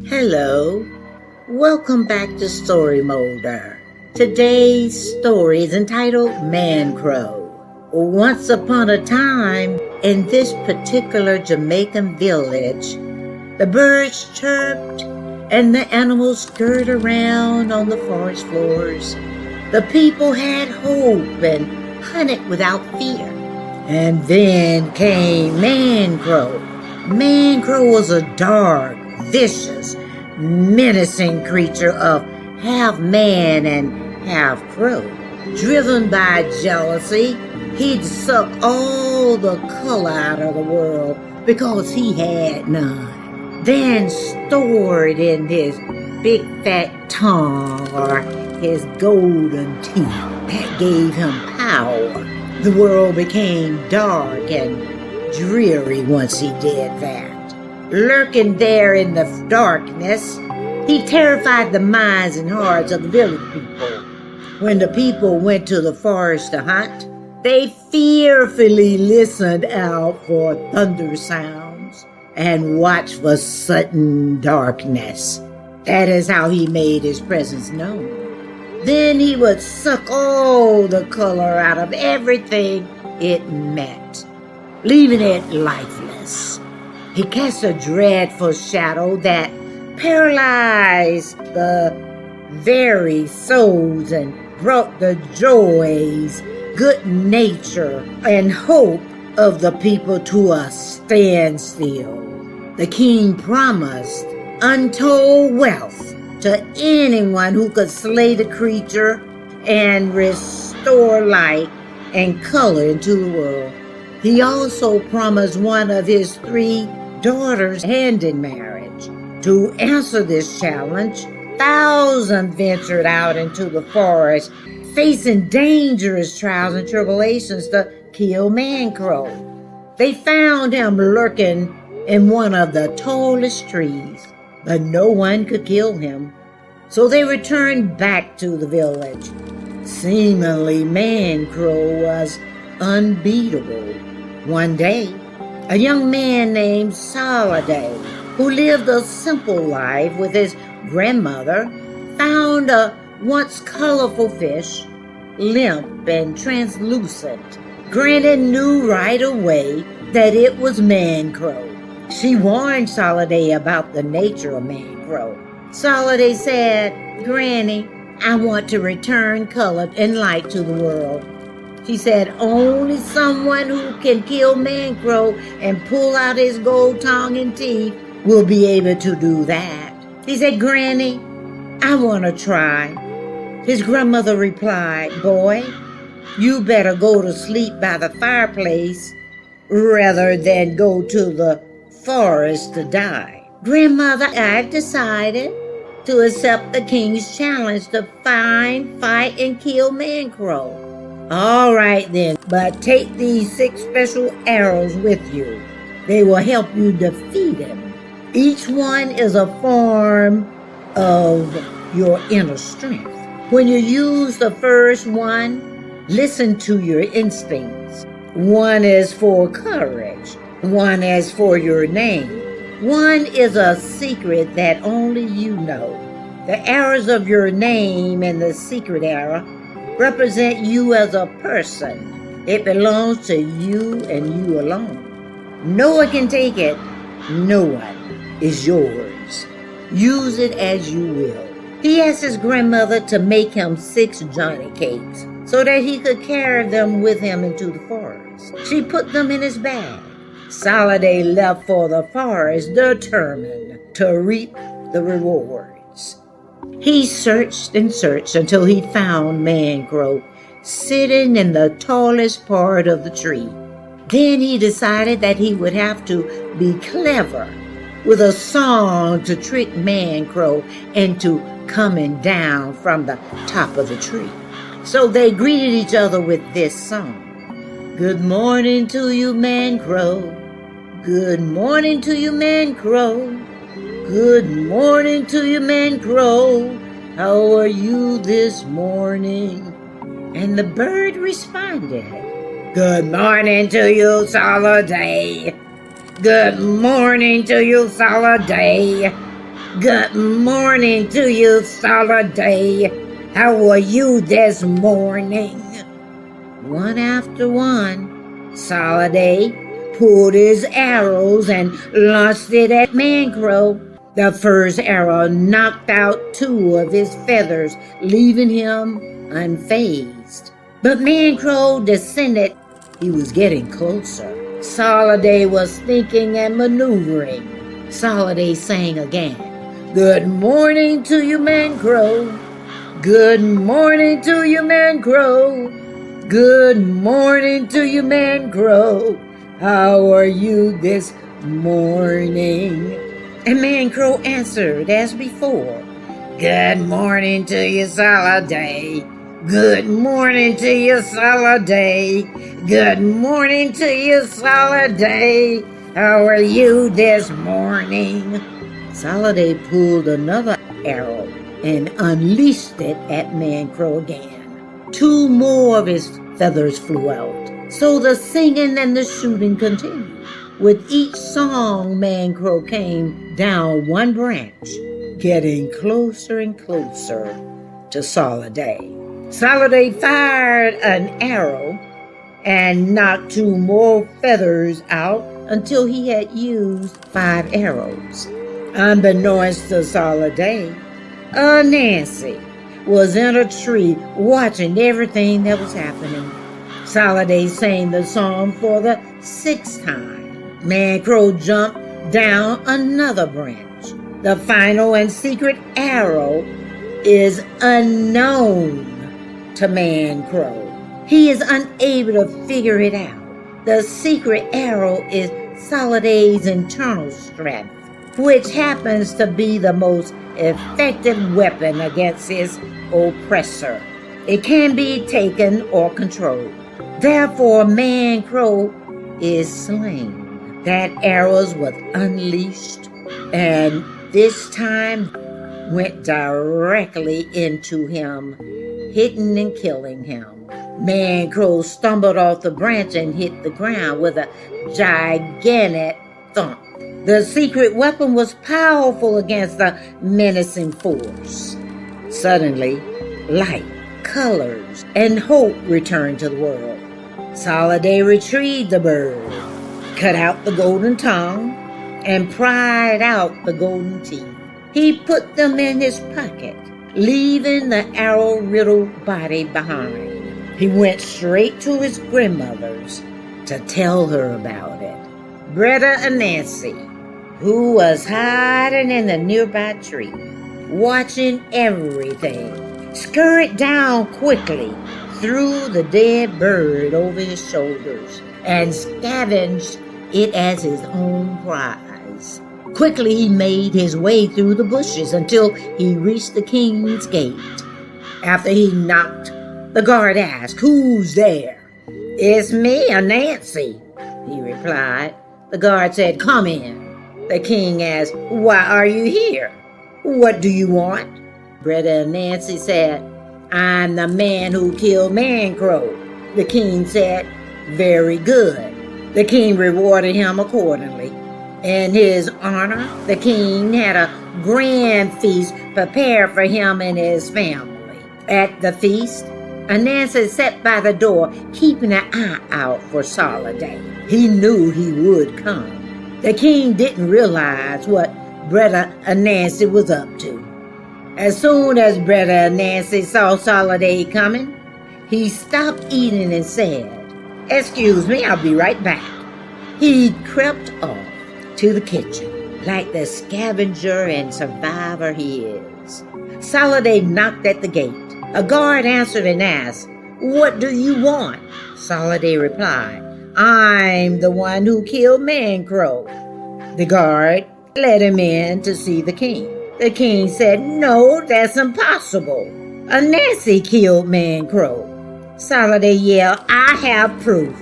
Hello, welcome back to Story Molder. Today's story is entitled Man Crow. Once upon a time, in this particular Jamaican village, the birds chirped and the animals scurried around on the forest floors. The people had hope and hunted without fear. And then came Man Crow. Man Crow was a dark, vicious, menacing creature of half man and half crow. Driven by jealousy, he'd suck all the color out of the world because he had none. Then stored in his big fat tongue or his golden teeth that gave him power. The world became dark and dreary once he did that. Lurking there in the darkness, he terrified the minds and hearts of the village people. When the people went to the forest to hunt, they fearfully listened out for thunder sounds and watched for sudden darkness. That is how he made his presence known. Then he would suck all the color out of everything it met, leaving it lifeless. He cast a dreadful shadow that paralyzed the very souls and brought the joys, good nature, and hope of the people to a standstill. The king promised untold wealth to anyone who could slay the creature and restore light and color into the world. He also promised one of his 3 daughters hand in marriage. To answer this challenge, thousands ventured out into the forest, facing dangerous trials and tribulations to kill Man Crow. They found him lurking in one of the tallest trees, but no one could kill him. So they returned back to the village. Seemingly, Man Crow was unbeatable. One day, a young man named Soliday, who lived a simple life with his grandmother, found a once colorful fish, limp and translucent. Granny knew right away that it was Man Crow. She warned Soliday about the nature of Man Crow. Soliday said, "Granny, I want to return color and light to the world." She said, "Only someone who can kill Man Crow and pull out his gold tongue and teeth will be able to do that." He said, "Granny, I want to try." His grandmother replied, "Boy, you better go to sleep by the fireplace rather than go to the forest to die." "Grandmother, I've decided to accept the king's challenge to find, fight, and kill Man Crow." "All right then, but take these 6 special arrows with you. They will help you defeat him. Each one is a form of your inner strength. When you use the first one, listen to your instincts. One is for courage. One is for your name. One is a secret that only you know. The arrows of your name and the secret arrow represent you as a person. It belongs to you and you alone. No one can take it. No one is yours. Use it as you will." He asked his grandmother to make him 6 Johnny cakes so that he could carry them with him into the forest. She put them in his bag. Soliday left for the forest determined to reap the rewards. He searched and searched until he found Man Crow sitting in the tallest part of the tree. Then he decided that he would have to be clever with a song to trick Man Crow into coming down from the top of the tree. So they greeted each other with this song. "Good morning to you, Man Crow. Good morning to you, Man Crow. Good morning to you, Man Crow. How are you this morning?" And the bird responded, "Good morning to you, Soliday. Good morning to you, Soliday. Good morning to you, Soliday. How are you this morning? One after one, Soliday pulled his arrows and launched it at Man-Crow. The first arrow knocked out 2 of his feathers, leaving him unfazed. But Man-Crow descended. He was getting closer. Soliday was thinking and maneuvering. Soliday sang again. Good morning to you, Man-Crow. Good morning to you, Man-Crow. Good morning to you, Man-Crow. How are you this morning? And Man-Crow answered as before. Good morning to you, Soliday. Good morning to you, Soliday. Good morning to you, Soliday. How are you this morning? Soliday pulled another arrow and unleashed it at Man-Crow again. 2 more of his feathers flew out. So the singing and the shooting continued. With each song, Man-Crow came down one branch, getting closer and closer to Soliday. Soliday fired an arrow and knocked 2 more feathers out until he had used 5 arrows. Unbeknownst to Soliday, Nancy was in a tree watching everything that was happening. Soliday sang the song for the 6th time. Man-Crow jumped down another branch. The final and secret arrow is unknown to Man-Crow. He is unable to figure it out. The secret arrow is Soliday's internal strength, which happens to be the most effective weapon against his oppressor. It can be taken or controlled. Therefore, Man-Crow is slain. That arrow was unleashed, and this time went directly into him, hitting and killing him. Man-Crow stumbled off the branch and hit the ground with a gigantic thump. The secret weapon was powerful against the menacing force. Suddenly, light, colors, and hope returned to the world. Soliday retrieved the bird, cut out the golden tongue, and pried out the golden teeth. He put them in his pocket, leaving the arrow-riddled body behind. He went straight to his grandmother's to tell her about it. Bretta and Nancy, who was hiding in the nearby tree, watching everything, scurried down quickly, threw the dead bird over his shoulders, and scavenged it as his own prize. Quickly he made his way through the bushes until he reached the king's gate. After he knocked, the guard asked, "Who's there?" "It's me, Nancy," he replied. The guard said, "Come in." The king asked, "Why are you here? What do you want?" Bretta and Nancy said, "I'm the man who killed Man-Crow." The king said, "Very good." The king rewarded him accordingly. In his honor, the king had a grand feast prepared for him and his family. At the feast, Nancy sat by the door, keeping an eye out for Soliday. He knew he would come. The king didn't realize what Bretta and Nancy was up to. As soon as Bretta and Nancy saw Soliday coming, he stopped eating and said, "Excuse me, I'll be right back." He crept off to the kitchen like the scavenger and survivor he is. Soliday knocked at the gate. A guard answered and asked, "What do you want?" Soliday replied, "I'm the one who killed Man-Crow." The guard let him in to see the king. The king said, "No, that's impossible. Nancy killed Man-Crow." Soliday yelled, "I have proof."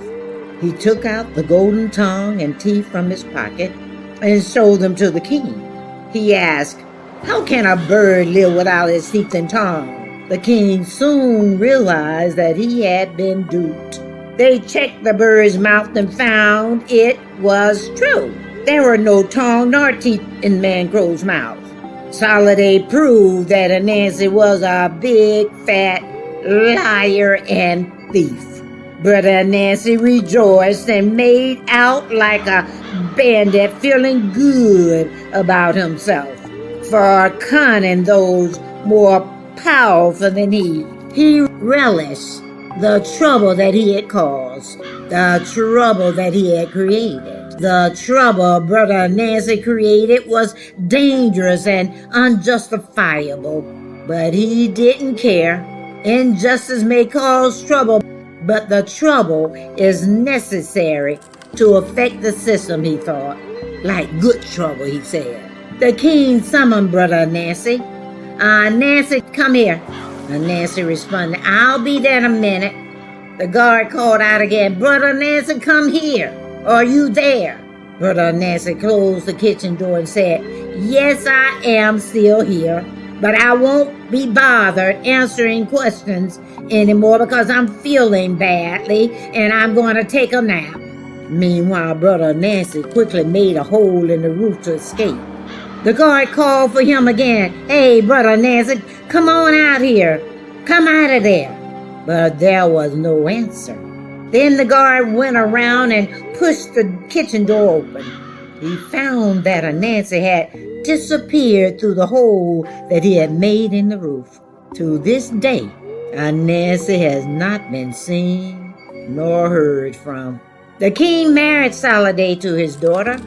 He took out the golden tongue and teeth from his pocket and showed them to the king. He asked, "How can a bird live without its teeth and tongue?" The king soon realized that he had been duped. They checked the bird's mouth and found it was true. There were no tongue nor teeth in Man-Crow's mouth. Soliday proved that Anansi was a big, fat liar and thief. Brother Anansi rejoiced and made out like a bandit, feeling good about himself for conning those more powerful than he. He relished the trouble that he had caused, the trouble that he had created. The trouble Brother Nancy created was dangerous and unjustifiable, but he didn't care. Injustice may cause trouble, but the trouble is necessary to affect the system, he thought. Like good trouble, he said. The king summoned Brother Nancy. Nancy, come here. And Nancy responded, I'll be there in a minute. The guard called out again, Brother Nancy, come here. Are you there? Brother Nancy closed the kitchen door and said, Yes, I am still here, but I won't be bothered answering questions anymore because I'm feeling badly and I'm going to take a nap. Meanwhile, Brother Nancy quickly made a hole in the roof to escape. The guard called for him again. Hey, Brother Nancy, come on out here. Come out of there. But there was no answer. Then the guard went around and pushed the kitchen door open. He found that Anansi had disappeared through the hole that he had made in the roof. To this day, Anansi has not been seen nor heard from. The king married Soliday to his daughter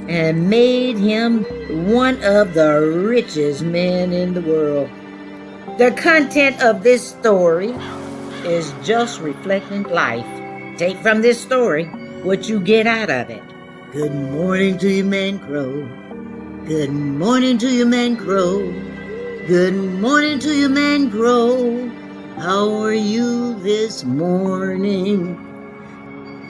and made him one of the richest men in the world. The content of this story is just reflecting life. Take from this story what you get out of it. Good morning to you, man crow. Good morning to you, man crow. Good morning to you, man crow. How are you this morning?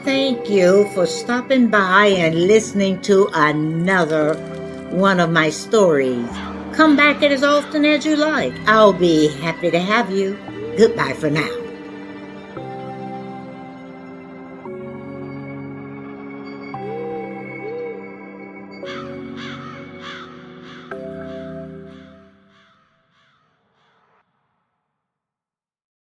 Thank you for stopping by and listening to another one of my stories. Come back as often as you like. I'll be happy to have you. Goodbye for now.